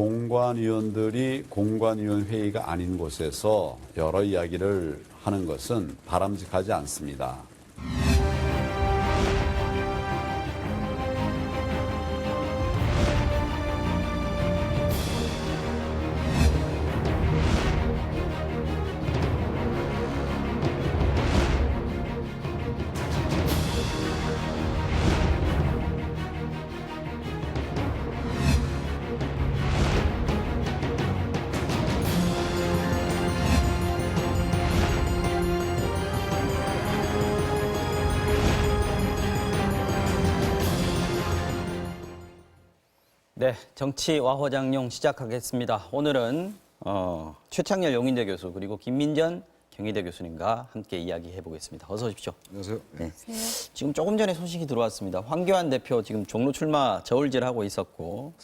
공관위원들이 공관위원 회의가 아닌 곳에서 여러 이야기를 하는 것은 바람직하지 않습니다. 네, 정치 와호장룡 시작하겠습니다. 오늘은 최창렬 용인대 교수 그리고 김민전 경희대 교수님과 함께 이야기해 보겠습니다. 어서 오십시오. 안녕하세요. 네. 지금 조금 전에 소식이 들어왔습니다. 황교안 대표 지금 종로 출마 저울질하고 있었고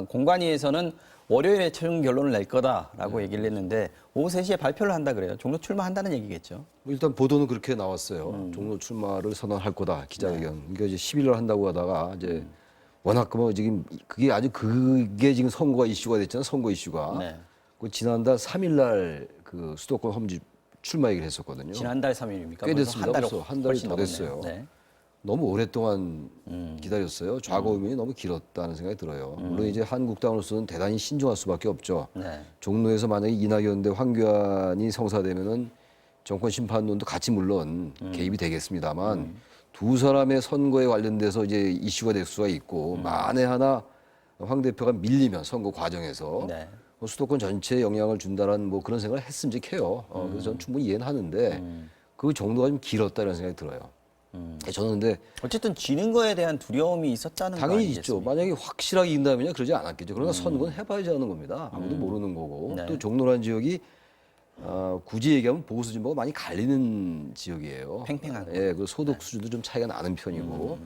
공관위에서는 월요일에 최종 결론을 낼 거다라고 얘기를 했는데 오후 3시에 발표를 한다 그래요. 종로 출마한다는 얘기겠죠. 일단 보도는 그렇게 나왔어요. 종로 출마를 선언할 거다 기자회견. 이게 이제 10일날 한다고 하다가 이제 워낙 뭐 지금 그게 지금 선거가 이슈가 됐잖아요. 선거 이슈가. 네. 그 지난달 3일날 그 수도권 험지 출마 얘기를 했었거든요. 지난달 3일입니까? 꽤 됐습니다. 벌써 한 달이 더 됐어요. 네. 너무 오랫동안 기다렸어요. 좌거우면이 너무 길었다는 생각이 들어요. 물론 이제 한국당으로서는 대단히 신중할 수밖에 없죠. 네. 종로에서 만약에 이낙연 대 황교안이 성사되면은 정권 심판론도 같이 물론 개입이 되겠습니다만 두 사람의 선거에 관련돼서 이제 이슈가 될 수가 있고 만에 하나 황 대표가 밀리면 선거 과정에서 네. 수도권 전체에 영향을 준다라는 뭐 그런 생각을 했음직해요. 그래서 저는 충분히 이해는 하는데 그 정도가 좀 길었다는 생각이 들어요. 저는 근데 어쨌든 지는 거에 대한 두려움이 있었다는 거 당연히 아니겠습니까? 있죠. 만약에 확실하게 이긴다면 그러지 않았겠죠. 그러나 선거는 해봐야지 하는 겁니다. 아무도 모르는 거고 네. 또 종로라는 지역이 굳이 얘기하면 보수 진보가 많이 갈리는 지역이에요. 팽팽한 예, 그 소득 수준도 좀 차이가 나는 편이고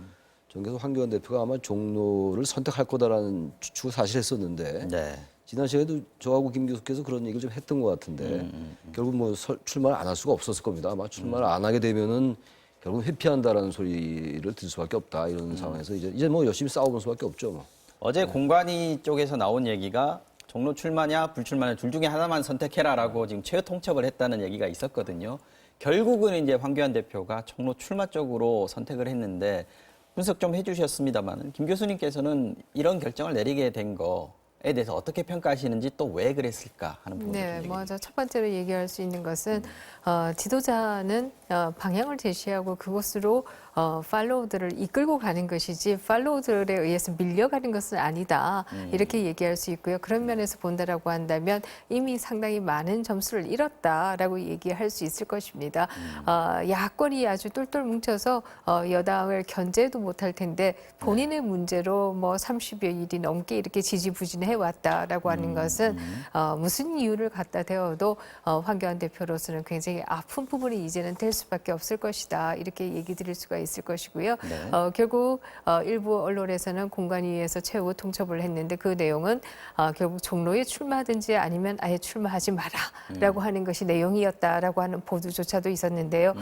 저는 그래서 황교안 대표가 아마 종로를 선택할 거다라는 추측을 사실 했었는데 네. 지난 시간에도 저하고 김 교수께서 그런 얘기를 좀 했던 것 같은데 결국 뭐 출마를 안 할 수가 없었을 겁니다. 아마 출마를 안 하게 되면은 결국 회피한다라는 소리를 들 수밖에 없다 이런 상황에서 이제 뭐 열심히 싸워볼 수밖에 없죠. 뭐. 어제 공관위 쪽에서 나온 얘기가 종로 출마냐 불출마냐 둘 중에 하나만 선택해라라고 지금 최후 통첩을 했다는 얘기가 있었거든요. 결국은 이제 황교안 대표가 종로 출마 쪽으로 선택을 했는데 분석 좀 해주셨습니다만 김 교수님께서는 이런 결정을 내리게 된 거에 대해서 어떻게 평가하시는지 또 왜 그랬을까 하는 부분을 네, 좀 먼저 첫 번째로 얘기할 수 있는 것은 지도자는 방향을 제시하고 그곳으로 팔로우들을 이끌고 가는 것이지 팔로우들에 의해서 밀려가는 것은 아니다. 이렇게 얘기할 수 있고요. 그런 면에서 본다라고 한다면 이미 상당히 많은 점수를 잃었다라고 얘기할 수 있을 것입니다. 야권이 아주 똘똘 뭉쳐서 여당을 견제도 못할 텐데 본인의 문제로 뭐 30여 일이 넘게 이렇게 지지부진해 왔다라고 하는 것은 무슨 이유를 갖다 대어도 황교안 대표로서는 굉장히 아픈 부분이 이제는 될 수밖에 없을 것이다. 이렇게 얘기 드릴 수가 있을 것이고요. 네. 결국 일부 언론에서는 공관위에서 최후 통첩을 했는데 그 내용은 결국 종로에 출마하든지 아니면 아예 출마하지 마라라고 하는 것이 내용이었다라고 하는 보도조차도 있었는데요.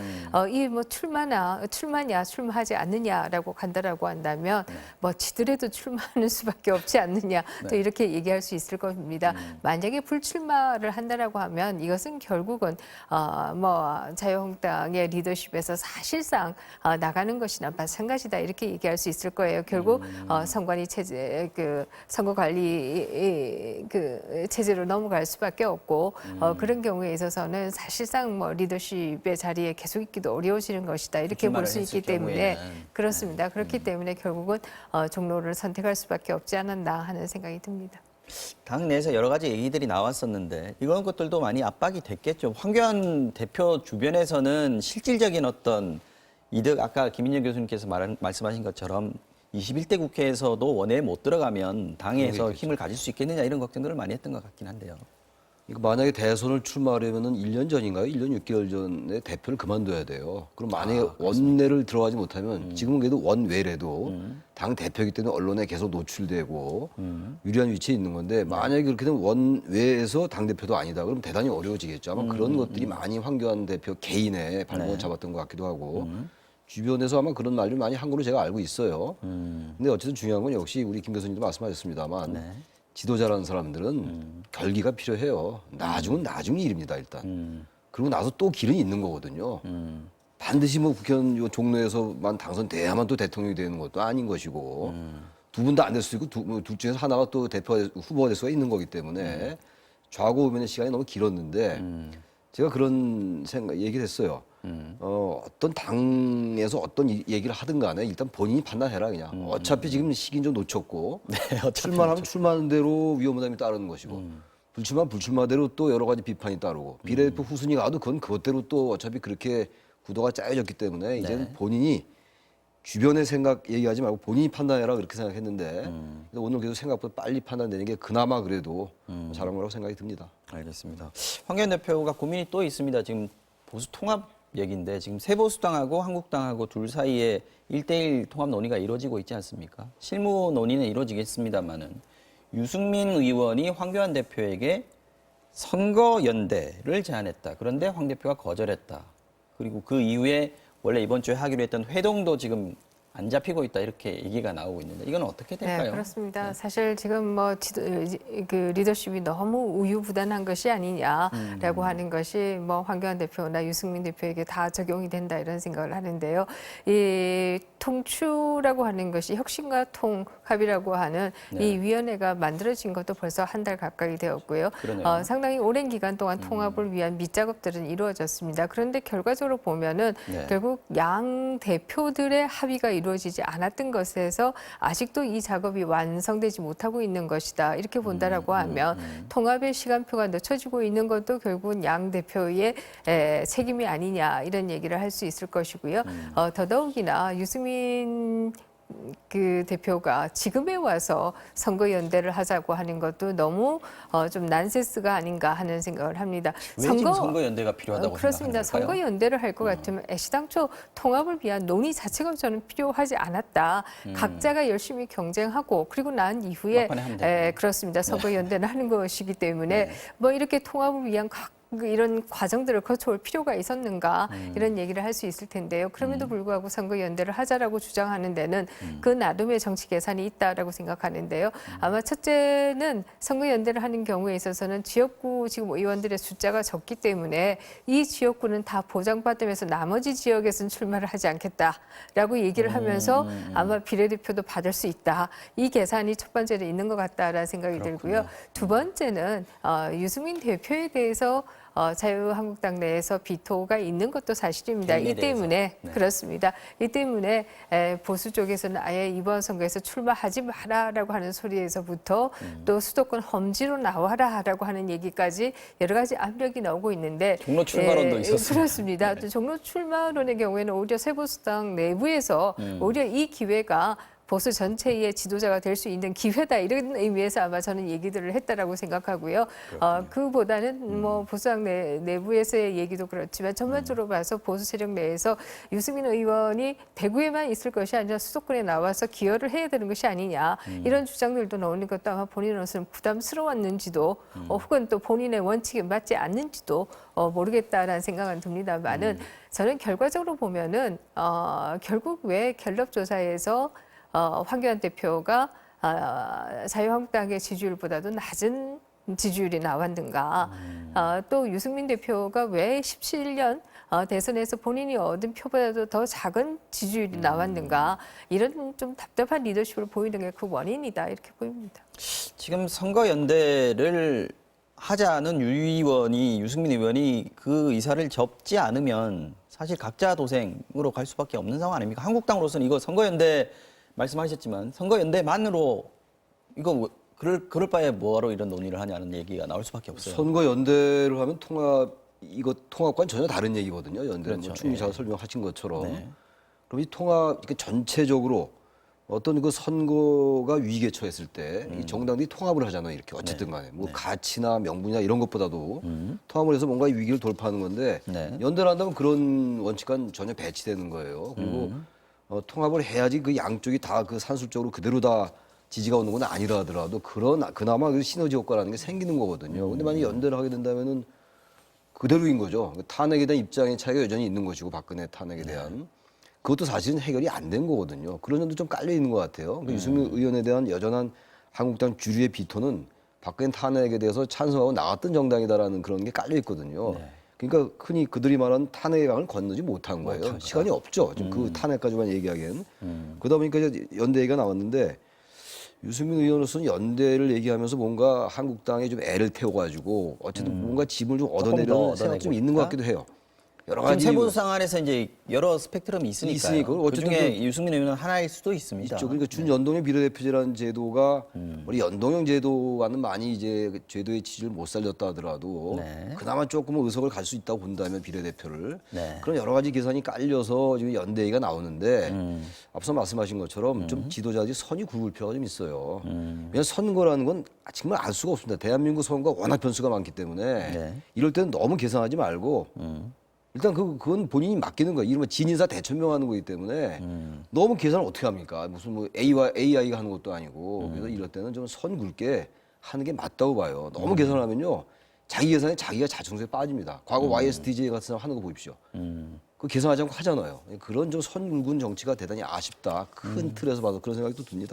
이 뭐 출마냐 출마하지 않느냐라고 간다라고 한다면 뭐 지들에도 출마하는 수밖에 없지 않느냐 또 이렇게 얘기할 수 있을 겁니다. 만약에 불출마를 한다라고 하면 이것은 결국은 뭐 자유한국당의 리더십에서 사실상 나가는 것이나 마찬가지다 이렇게 얘기할 수 있을 거예요. 결국 선관위 체제 선거 관리 체제로 넘어갈 수밖에 없고 그런 경우에 있어서는 사실상 뭐 리더십의 자리에 계속 있기도 어려워지는 것이다 이렇게 볼 수 있기 때문에 그렇습니다. 그렇기 때문에 결국은 종로를 선택할 수밖에 없지 않았나 하는 생각이 듭니다. 당 내에서 여러 가지 얘기들이 나왔었는데 이런 것들도 많이 압박이 됐겠죠. 황교안 대표 주변에서는 실질적인 어떤 이득, 아까 김민정 교수님께서 말씀하신 것처럼 21대 국회에서도 원외에 못 들어가면 당에서 힘을 가질 수 있겠느냐 이런 걱정들을 많이 했던 것 같긴 한데요. 이거 만약에 대선을 출마하려면은 1년 전인가요? 1년 6개월 전에 대표를 그만둬야 돼요. 그럼 만약에 원내를 들어가지 못하면 지금은 그래도 원외래도 당 대표이기 때문에 언론에 계속 노출되고 유리한 위치에 있는 건데 만약에 그렇게 되면 원외에서 당 대표도 아니다. 그럼 대단히 어려워지겠죠. 아마 그런 것들이 많이 황교안 대표 개인의 발목을 잡았던 것 같기도 하고 주변에서 아마 그런 말을 많이 한 걸로 제가 알고 있어요. 근데 어쨌든 중요한 건 역시 우리 김 교수님도 말씀하셨습니다만 지도자라는 사람들은 결기가 필요해요. 나중은 나중 일입니다, 일단. 그리고 나서 또 길은 있는 거거든요. 반드시 뭐 국회의원 요 종로에서만 당선돼야만 또 대통령이 되는 것도 아닌 것이고 두 분 다 안 될 수 있고 둘 중에서 하나가 또 후보가 될 수가 있는 거기 때문에 좌고우면의 시간이 너무 길었는데 제가 그런 얘기를 했어요. 어떤 당에서 어떤 얘기를 하든 간에 일단 본인이 판단해라 그냥. 어차피 지금 시기는 좀 놓쳤고 출마하면 출마하는 대로 위험부담이 따르는 것이고 불출마대로 또 여러 가지 비판이 따르고 비례대표 후순위 가도 그건 그것대로 또 어차피 그렇게 구도가 짜여졌기 때문에 이제는 본인이 주변의 생각 얘기하지 말고 본인이 판단해라 그렇게 생각했는데 오늘 계속 생각보다 빨리 판단되는 게 그나마 그래도 잘한 거라고 생각이 듭니다. 알겠습니다. 황교안 대표가 고민이 또 있습니다. 지금 보수 통합 얘기인데 지금 새보수당하고 한국당하고 둘 사이에 1대1 통합 논의가 이루어지고 있지 않습니까? 실무 논의는 이루어지겠습니다만은 유승민 의원이 황교안 대표에게 선거연대를 제안했다. 그런데 황 대표가 거절했다. 그리고 그 이후에 원래 이번 주에 하기로 했던 회동도 지금 안 잡히고 있다 이렇게 얘기가 나오고 있는데 이건 어떻게 될까요? 네, 그렇습니다. 사실 지금 뭐 그 리더십이 너무 우유부단한 것이 아니냐라고 하는 것이 뭐 황교안 대표나 유승민 대표에게 다 적용이 된다 이런 생각을 하는데요. 이 통추라고 하는 것이 혁신과 통합이라고 하는 이 위원회가 만들어진 것도 벌써 한 달 가까이 되었고요. 상당히 오랜 기간 동안 통합을 위한 밑작업들은 이루어졌습니다. 그런데 결과적으로 보면은 결국 양 대표들의 합의가 이루어지지 않았던 것에서 아직도 이 작업이 완성되지 못하고 있는 것이다. 이렇게 본다라고 하면 통합의 시간표가 늦춰지고 있는 것도 결국은 양 대표의 책임이 아니냐 이런 얘기를 할 수 있을 것이고요. 더더욱이나 유승민 그 대표가 지금에 와서 선거연대를 하자고 하는 것도 너무 좀 난센스가 아닌가 하는 생각을 합니다. 왜 지금 선거연대가 필요하다고 그렇습니다. 생각하는 걸까요? 선거연대를 할 것 같으면 애시당초 통합을 위한 논의 자체가 저는 필요하지 않았다. 각자가 열심히 경쟁하고 그리고 난 이후에 막판에 하면 되고. 그렇습니다. 선거연대는 하는 것이기 때문에 뭐 이렇게 통합을 위한 이런 과정들을 거쳐올 필요가 있었는가 이런 얘기를 할 수 있을 텐데요. 그럼에도 불구하고 선거연대를 하자라고 주장하는 데는 그 나름의 정치 계산이 있다라고 생각하는데요. 아마 첫째는 선거연대를 하는 경우에 있어서는 지역구 지금 의원들의 숫자가 적기 때문에 이 지역구는 다 보장받으면서 나머지 지역에서는 출마를 하지 않겠다라고 얘기를 하면서 아마 비례대표도 받을 수 있다. 이 계산이 첫 번째로 있는 것 같다라는 생각이 들고요. 두 번째는 유승민 대표에 대해서 자유한국당 내에서 비토가 있는 것도 사실입니다. 이 때문에 그렇습니다. 이 때문에 보수 쪽에서는 아예 이번 선거에서 출마하지 마라라고 하는 소리에서부터 또 수도권 험지로 나와라라고 하는 얘기까지 여러 가지 압력이 나오고 있는데 종로 출마론도 있었습니다. 그렇습니다. 또 종로 출마론의 경우에는 오히려 새보수당 내부에서 오히려 이 기회가 보수 전체의 지도자가 될 수 있는 기회다 이런 의미에서 아마 저는 얘기들을 했다라고 생각하고요. 그보다는 뭐 보수당 내부에서의 얘기도 그렇지만 전반적으로 봐서 보수 세력 내에서 유승민 의원이 대구에만 있을 것이 아니라 수도권에 나와서 기여를 해야 되는 것이 아니냐 이런 주장들도 나오는 것도 아마 본인으로서는 부담스러웠는지도 혹은 또 본인의 원칙에 맞지 않는지도 모르겠다라는 생각은 듭니다만은 저는 결과적으로 보면은 결국 왜 갤럽 조사에서 황교안 대표가 자유한국당의 지지율보다도 낮은 지지율이 나왔는가. 또 유승민 대표가 왜 17년 대선에서 본인이 얻은 표보다도 더 작은 지지율이 나왔는가. 이런 좀 답답한 리더십을 보이는 게 그 원인이다. 이렇게 보입니다. 지금 선거연대를 하자는 유승민 의원이 그 의사를 접지 않으면 사실 각자 도생으로 갈 수밖에 없는 상황 아닙니까? 한국당으로서는 이거 선거연대 말씀하셨지만 선거연대만으로 이거 그럴 바에 뭐하러 이런 논의를 하냐는 얘기가 나올 수밖에 없어요. 선거연대를 하면 통합과는 전혀 다른 얘기거든요. 연대는 그렇죠. 뭐 충분히 설명하신 것처럼. 네. 그럼 이 통합 전체적으로 어떤 그 선거가 위기에 처했을 때 이 정당들이 통합을 하잖아요. 이렇게 어쨌든 간에 뭐 가치나 명분이나 이런 것보다도 통합을 해서 뭔가 이 위기를 돌파하는 건데 연대를 한다면 그런 원칙과는 전혀 배치되는 거예요. 그리고 통합을 해야지 그 양쪽이 다 그 산술적으로 그대로 다 지지가 오는 건 아니라 하더라도 그나마 그 시너지 효과라는 게 생기는 거거든요. 근데 만약 연대를 하게 된다면은 그대로인 거죠. 탄핵에 대한 입장의 차이가 여전히 있는 것이고 박근혜 탄핵에 대한 그것도 사실은 해결이 안 된 거거든요. 그런 점도 좀 깔려 있는 것 같아요. 유승민 의원에 대한 여전한 한국당 주류의 비토는 박근혜 탄핵에 대해서 찬성하고 나왔던 정당이다라는 그런 게 깔려 있거든요. 그러니까 흔히 그들이 말하는 탄핵의 강을 건너지 못한 거예요. 시간이 없죠. 지금 그 탄핵 가지고만 얘기하기엔. 그러다 보니까 이제 연대 얘기가 나왔는데 유승민 의원으로서는 연대를 얘기하면서 뭔가 한국당에 좀 애를 태워가지고 어쨌든 뭔가 짐을 좀 얻어내려는 생각이 좀 있는 것 같기도 해요. 여러 지금 가지 세보상 안에서 이제 여러 스펙트럼이 있으니까요. 있으니까. 그 어쨌든 중에 유승민 의원은 하나일 수도 있습니다. 있죠. 그러니까 준연동형 비례대표제라는 제도가 우리 연동형 제도와는 많이 이제 제도의 지지를 못 살렸다 하더라도 네. 그나마 조금은 의석을 갈 수 있다고 본다면 비례대표를 네. 그런 여러 가지 계산이 깔려서 지금 연대 얘기가 나오는데 앞서 말씀하신 것처럼 좀 지도자들이 선이 굵을 필요가 좀 있어요. 왜냐하면 선거라는 건 정말 알 수가 없습니다. 대한민국 선거가 워낙 변수가 많기 때문에 네. 이럴 때는 너무 계산하지 말고 일단 그건 본인이 맡기는 거예요. 이른바 진인사 대천명하는 거기 때문에 너무 계산을 어떻게 합니까? 무슨 뭐 AI가 하는 것도 아니고 그래서 이럴 때는 좀 선 굵게 하는 게 맞다고 봐요. 너무 계산을 하면요. 자기 계산에 자기가 자충수에 빠집니다. 과거 YSTJ 같은 사람 하는 거 보십시오. 그 계산하지 않고 하잖아요. 그런 좀 선 굵은 정치가 대단히 아쉽다. 큰 틀에서 봐도 그런 생각이 또 듭니다.